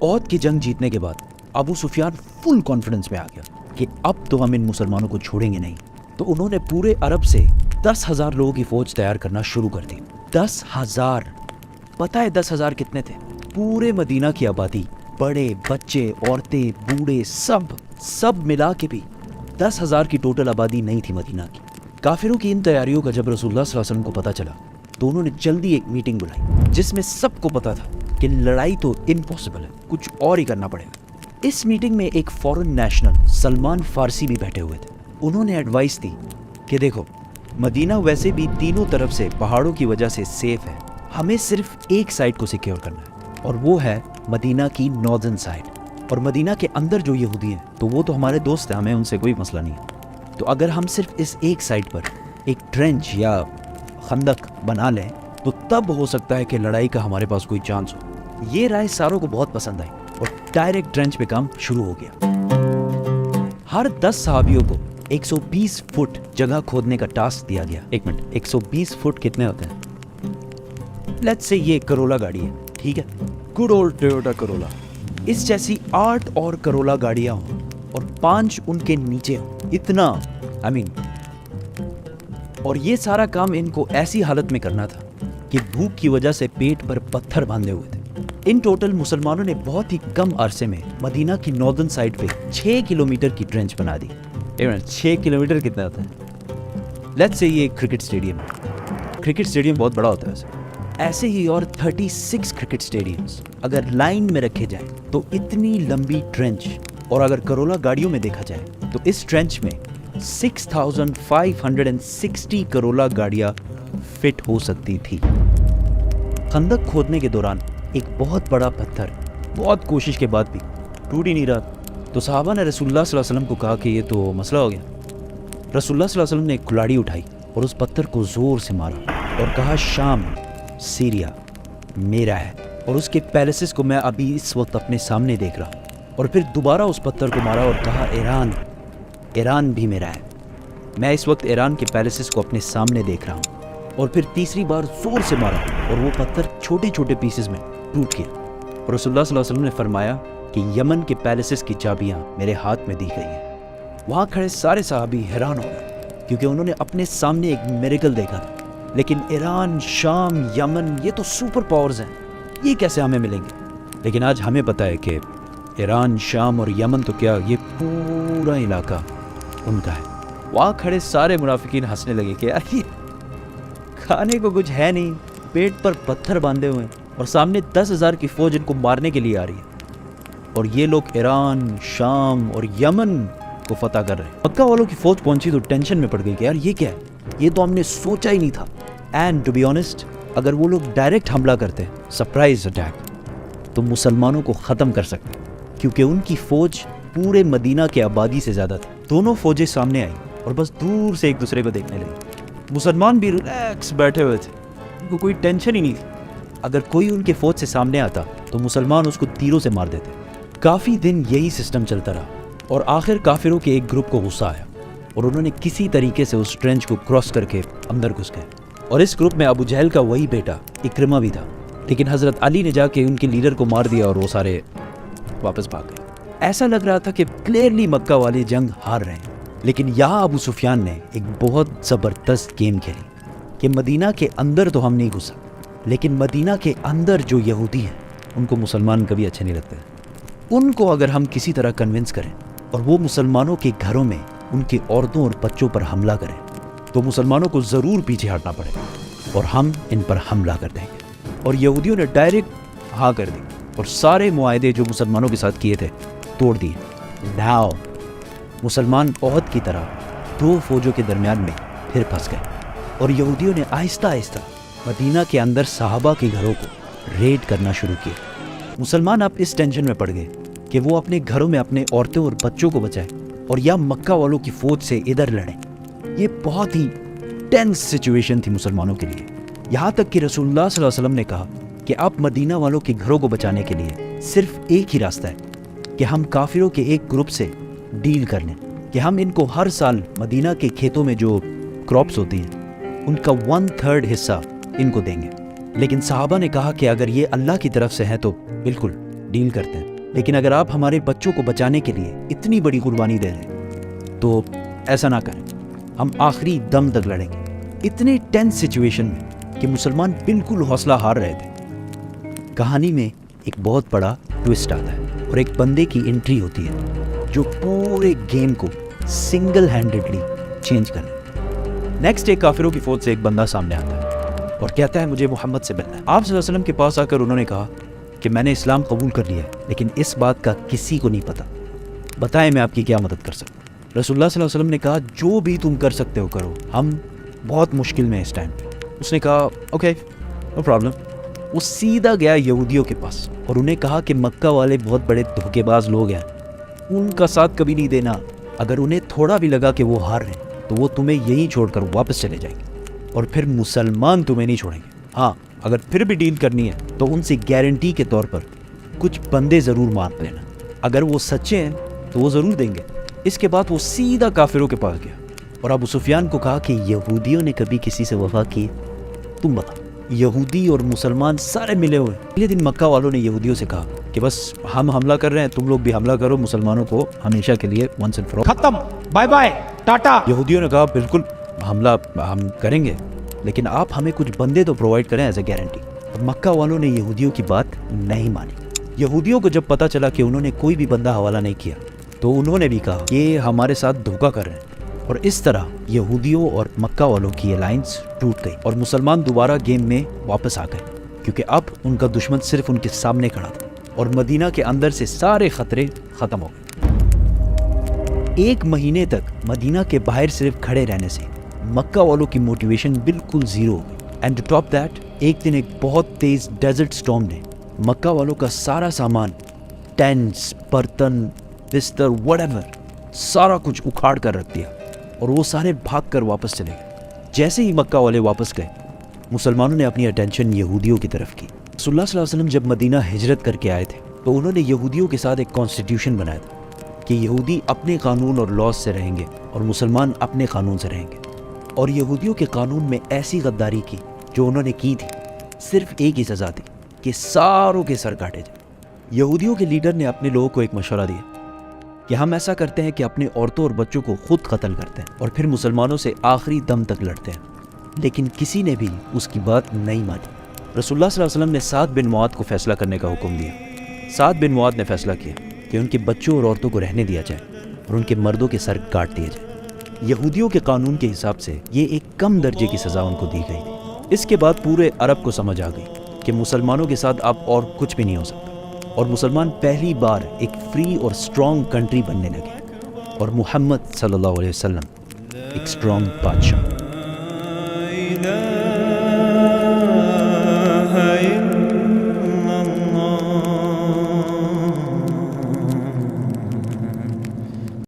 عہد کی جنگ جیتنے کے بعد ابو سفیان فل کانفیڈنس میں آ گیا کہ اب تو ہم ان مسلمانوں کو چھوڑیں گے نہیں. تو انہوں نے پورے عرب سے 10,000 لوگوں کی فوج تیار کرنا شروع کر دی. 10,000. پتہ ہے 10,000 کتنے تھے؟ پورے مدینہ کی آبادی، بڑے بچے عورتیں بوڑھے سب ملا کے بھی 10,000 کی ٹوٹل آبادی نہیں تھی مدینہ کی. کافروں کی ان تیاریوں کا جب رسول اللہ صلی اللہ علیہ وسلم کو پتہ چلا تو انہوں نے جلدی ایک میٹنگ بلائی جس میں سب کو پتا تھا کہ لڑائی تو امپاسبل ہے، کچھ اور ہی کرنا پڑے گا. اس میٹنگ میں ایک فورن نیشنل سلمان فارسی بھی بیٹھے ہوئے تھے. انہوں نے ایڈوائس دی کہ دیکھو مدینہ ویسے بھی تینوں طرف سے پہاڑوں کی وجہ سے سیف ہے، ہمیں صرف ایک سائڈ کو سیکیور کرنا ہے اور وہ ہے مدینہ کی ناردرن سائڈ. اور مدینہ کے اندر جو یہودی ہیں تو وہ تو ہمارے دوست ہیں، ہمیں ان سے کوئی مسئلہ نہیں ہے. تو اگر ہم صرف اس ایک سائڈ پر ایک ٹرینچ یا خندق بنا لیں تو تب ہو سکتا ہے کہ لڑائی کا ہمارے پاس کوئی چانس ہو. یہ رائے ساروں کو بہت پسند آئی اور ڈائریکٹ ٹرینچ پہ کام شروع ہو گیا. ہر 10 صحابیوں کو 120 فٹ جگہ کھودنے کا ٹاسک دیا گیا. ایک منٹ، 120 فٹ کتنے ہوتے ہیں؟ لیٹس سے یہ کرولا گاڑی ہے، ٹھیک ہے، گڈ اولڈ ٹویوٹا کرولا. اس جیسی 8 اور کرولا گاڑیاں ہوں اور 5 ان کے نیچے ہوں. اتنا اور یہ سارا کام ان کو ایسی حالت میں کرنا تھا کہ بھوک کی وجہ سے پیٹ پر پتھر باندھے ہوئے تھے. ان ٹوٹل مسلمانوں نے بہت ہی کم عرصے میں مدینہ کی ناردرن سائڈ پہ 6 کلومیٹر کی ٹرینچ بنا دی. 6 کلومیٹر کتنا ہوتا ہے؟ لیٹس سے یہ کرکٹ اسٹیڈیم ہے. کرکٹ اسٹیڈیم بہت بڑا ہوتا ہے ویسے. ایسے ہی اور 36 کرکٹ اسٹیڈیمز اگر لائن میں رکھے جائیں تو اتنی لمبی ٹرینچ، اور اگر کرولا گاڑیوں میں دیکھا جائے تو اس ٹرینچ میں 6,560 کرولا گاڑیاں فٹ ہو سکتی تھی. خندق کھودنے کے دوران ایک بہت بڑا پتھر بہت کوشش کے بعد بھی ٹوٹ ہی نہیں رہا. تو صحابہ نے رسول اللہ صلی اللہ علیہ وسلم کو کہا کہ یہ تو مسئلہ ہو گیا. رسول اللہ صلی اللہ علیہ وسلم نے ایک کلاڑی اٹھائی اور اس پتھر کو زور سے مارا اور کہا شام، سیریا میرا ہے اور اس کے پیلسز کو میں ابھی اس وقت اپنے سامنے دیکھ رہا ہوں. اور پھر دوبارہ اس پتھر کو مارا اور کہا ایران بھی میرا ہے، میں اس وقت ایران کے پیلسز کو اپنے سامنے دیکھ رہا ہوں. اور پھر تیسری بار زور سے مارا اور وہ پتھر چھوٹے چھوٹے پیسز میں ٹوٹ گیا. اور رسول اللہ صلی اللہ علیہ وسلم نے فرمایا کہ یمن کے پیلسز کی چابیاں میرے ہاتھ میں دی گئی ہیں. وہاں کھڑے سارے صحابی حیران ہو گئے کیونکہ انہوں نے اپنے سامنے ایک میریکل دیکھا تھا. لیکن ایران، شام، یمن یہ تو سپر پاورز ہیں، یہ کیسے ہمیں ملیں گے؟ لیکن آج ہمیں پتہ ہے کہ ایران، شام اور یمن تو کیا، یہ پورا علاقہ ان کا ہے. وہاں کھڑے سارے منافقین ہنسنے لگے کہ یار یہ کھانے کو کچھ ہے نہیں، پیٹ پر پتھر باندھے ہوئے ہیں اور سامنے 10,000 کی فوج ان کو مارنے کے لیے آ رہی ہے اور یہ لوگ ایران، شام اور یمن کو فتح کر رہے ہیں. مکہ والوں کی فوج پہنچی تو ٹینشن میں پڑ گئی کہ یار یہ کیا ہے، یہ تو ہم نے سوچا ہی نہیں تھا. اینڈ ٹو بی آنیسٹ اگر وہ لوگ ڈائریکٹ حملہ کرتے، سرپرائز اٹیک، تو مسلمانوں کو ختم کر سکتے کیونکہ ان کی فوج پورے مدینہ کے آبادی سے زیادہ تھی. دونوں فوجیں سامنے آئیں اور بس دور سے ایک دوسرے کو دیکھنے لگے. مسلمان بھی ریلیکس بیٹھے ہوئے تھے، ان کو کوئی ٹینشن ہی نہیں تھی. اگر کوئی ان کے فوج سے سامنے آتا تو مسلمان اس کو تیروں سے مار دیتے. کافی دن یہی سسٹم چلتا رہا اور آخر کافروں کے ایک گروپ کو غصہ آیا اور انہوں نے کسی طریقے سے اس ٹرینچ کو کراس کر کے اندر گھس گئے. اور اس گروپ میں ابو جہل کا وہی بیٹا اکرمہ بھی تھا، لیکن حضرت علی نے جا کے ان کے لیڈر کو مار دیا اور وہ سارے واپس بھاگ گئے. ایسا لگ رہا تھا کہ کلیئرلی مکہ والے جنگ ہار رہے ہیں. لیکن یہاں ابو سفیان نے ایک بہت زبردست گیم کھیلی کہ مدینہ کے اندر تو ہم نہیں گھسا، لیکن مدینہ کے اندر جو یہودی ہیں ان کو مسلمان کبھی اچھے نہیں لگتے. ان کو اگر ہم کسی طرح کنونس کریں اور وہ مسلمانوں کے گھروں میں ان کی عورتوں اور بچوں پر حملہ کریں تو مسلمانوں کو ضرور پیچھے ہٹنا پڑے گا اور ہم ان پر حملہ کر دیں گے. اور یہودیوں نے ڈائریکٹ ہاں کر دی اور سارے معاہدے جو مسلمانوں کے ساتھ کیے تھے توڑ دیے. ناؤ مسلمان عہد کی طرح دو فوجوں کے درمیان میں پھر پھنس گئے اور یہودیوں نے آہستہ آہستہ مدینہ کے اندر صحابہ کے گھروں کو ریڈ کرنا شروع کیا. مسلمان اب اس ٹینشن میں پڑ گئے کہ وہ اپنے گھروں میں اپنے عورتوں اور بچوں کو بچائیں اور یا مکہ والوں کی فوج سے ادھر لڑیں. یہ بہت ہی ٹینس سچویشن تھی مسلمانوں کے لیے. یہاں تک کہ رسول اللہ صلی اللہ علیہ وسلم نے کہا کہ اب مدینہ والوں کے گھروں کو بچانے کے لیے صرف ایک ہی راستہ ہے کہ ہم کافروں کے ایک گروپ سے ڈیل کر لیں کہ ہم ان کو ہر سال مدینہ کے کھیتوں میں جو کراپس ہوتی ہیں ان کا 1/3 حصہ ان کو دیں گے. لیکن صحابہ نے کہا کہ اگر یہ اللہ کی طرف سے ہے تو بالکل ڈیل کرتے ہیں، لیکن اگر آپ ہمارے بچوں کو بچانے کے لیے اتنی بڑی قربانی دے رہے ہیں تو ایسا نہ کریں، ہم آخری دم تک لڑیں گے۔ اتنے ٹینس سچویشن میں کہ مسلمان بالکل حوصلہ ہار رہے تھے۔ کہانی میں ایک بہت بڑا ٹوسٹ آتا ہے اور ایک بندے کی انٹری ہوتی ہے جو پورے گیم کو سنگل ہینڈڈلی چینج کر لے۔ نیکسٹ ایک کافروں کی فوج سے ایک بندہ سامنے آتا ہے اور کہتا ہے مجھے محمد سے ملنا ہے۔ آپ صلی اللہ علیہ وسلم کے پاس آ کر انہوں نے کہا کہ میں نے اسلام قبول کر لیا ہے، لیکن اس بات کا کسی کو نہیں پتا، بتائیں میں آپ کی کیا مدد کر سکتا ہوں۔ رسول اللہ صلی اللہ علیہ وسلم نے کہا جو بھی تم کر سکتے ہو کرو، ہم بہت مشکل میں اس ٹائم پہ۔ اس نے کہا اوکے نو پرابلم۔ وہ سیدھا گیا یہودیوں کے پاس اور انہیں کہا کہ مکہ والے بہت بڑے دھوکے باز لوگ ہیں، ان کا ساتھ کبھی نہیں دینا، اگر انہیں تھوڑا بھی لگا کہ وہ ہار رہے ہیں تو وہ تمہیں یہیں چھوڑ کر واپس چلے جائیں گے، اور پھر مسلمان تمہیں نہیں چھوڑیں گے۔ ہاں اگر پھر بھی ڈیل کرنی ہے تو ان سے گارنٹی کے طور پر کچھ بندے ضرور مار لینا، اگر وہ سچے ہیں تو وہ ضرور دیں گے۔ اس کے بعد وہ سیدھا کافروں کے پاس گیا اور ابو سفیان کو کہا کہ یہودیوں نے کبھی کسی سے وفا کی؟ تم بتا۔ یہودی اور مسلمان سارے ملے ہوئے۔ اگلے دن مکہ والوں نے یہودیوں سے کہا کہ بس ہم حملہ کر رہے ہیں، تم لوگ بھی حملہ کرو، مسلمانوں کو ہمیشہ کے لیے ونس اینڈ فار آل ختم، بائے بائے، ٹاٹا۔ یہودیوں نے کہا بالکل حملہ ہم کریں گے، لیکن آپ ہمیں کچھ بندے تو پرووائڈ کریں ایز اے گارنٹی۔ اب مکہ والوں نے یہودیوں کی بات نہیں مانی۔ یہودیوں کو جب پتہ چلا کہ انہوں نے کوئی بھی بندہ حوالہ نہیں کیا تو انہوں نے بھی کہا یہ ہمارے ساتھ دھوکہ کر رہے ہیں، اور اس طرح یہودیوں اور مکہ والوں کی الائنس ٹوٹ گئی اور مسلمان دوبارہ گیم میں واپس آ گئے، کیونکہ اب ان کا دشمن صرف ان کے سامنے کھڑا تھا اور مدینہ کے اندر سے سارے خطرے ختم ہو گئے۔ ایک مہینے تک مدینہ کے باہر صرف کھڑے رہنے سے مکہ والوں کی موٹیویشن بالکل زیرو ہو گئی۔ اینڈ ٹو ٹاپ دیٹ، ایک دن ایک بہت تیز ڈیزرٹ سٹارم نے مکہ والوں کا سارا سامان، ٹینٹس، برتن، بستر، وٹ ایور، سارا کچھ اکھاڑ کر رکھ دیا اور وہ سارے بھاگ کر واپس چلے گئے۔ جیسے ہی مکہ والے واپس گئے، مسلمانوں نے اپنی اٹینشن یہودیوں کی طرف کی۔ رسول اللہ صلی اللہ علیہ وسلم جب مدینہ ہجرت کر کے آئے تھے تو انہوں نے یہودیوں کے ساتھ ایک کانسٹیٹیوشن بنایا تھا کہ یہودی اپنے قانون اور لاز سے رہیں گے اور مسلمان اپنے قانون سے رہیں گے، اور یہودیوں کے قانون میں ایسی غداری کی جو انہوں نے کی تھی، صرف ایک ہی سزا تھی کہ ساروں کے سر کاٹے جائیں۔ یہودیوں کے لیڈر نے اپنے لوگوں کو ایک مشورہ دیا کہ ہم ایسا کرتے ہیں کہ اپنے عورتوں اور بچوں کو خود قتل کرتے ہیں اور پھر مسلمانوں سے آخری دم تک لڑتے ہیں، لیکن کسی نے بھی اس کی بات نہیں مانی۔ رسول اللہ صلی اللہ علیہ وسلم نے سعد بن معاذ کو فیصلہ کرنے کا حکم دیا۔ سعد بن معاذ نے فیصلہ کیا کہ ان کے بچوں اور عورتوں کو رہنے دیا جائے اور ان کے مردوں کے سر کاٹ دیے جائیں۔ یہودیوں کے قانون کے حساب سے یہ ایک کم درجے کی سزا ان کو دی گئی تھی۔ اس کے بعد پورے عرب کو سمجھ آ گئی کہ مسلمانوں کے ساتھ اب اور کچھ بھی نہیں ہو سکتا، اور مسلمان پہلی بار ایک فری اور سٹرونگ کنٹری بننے لگے، اور محمد صلی اللہ علیہ وسلم ایک سٹرونگ بادشاہ۔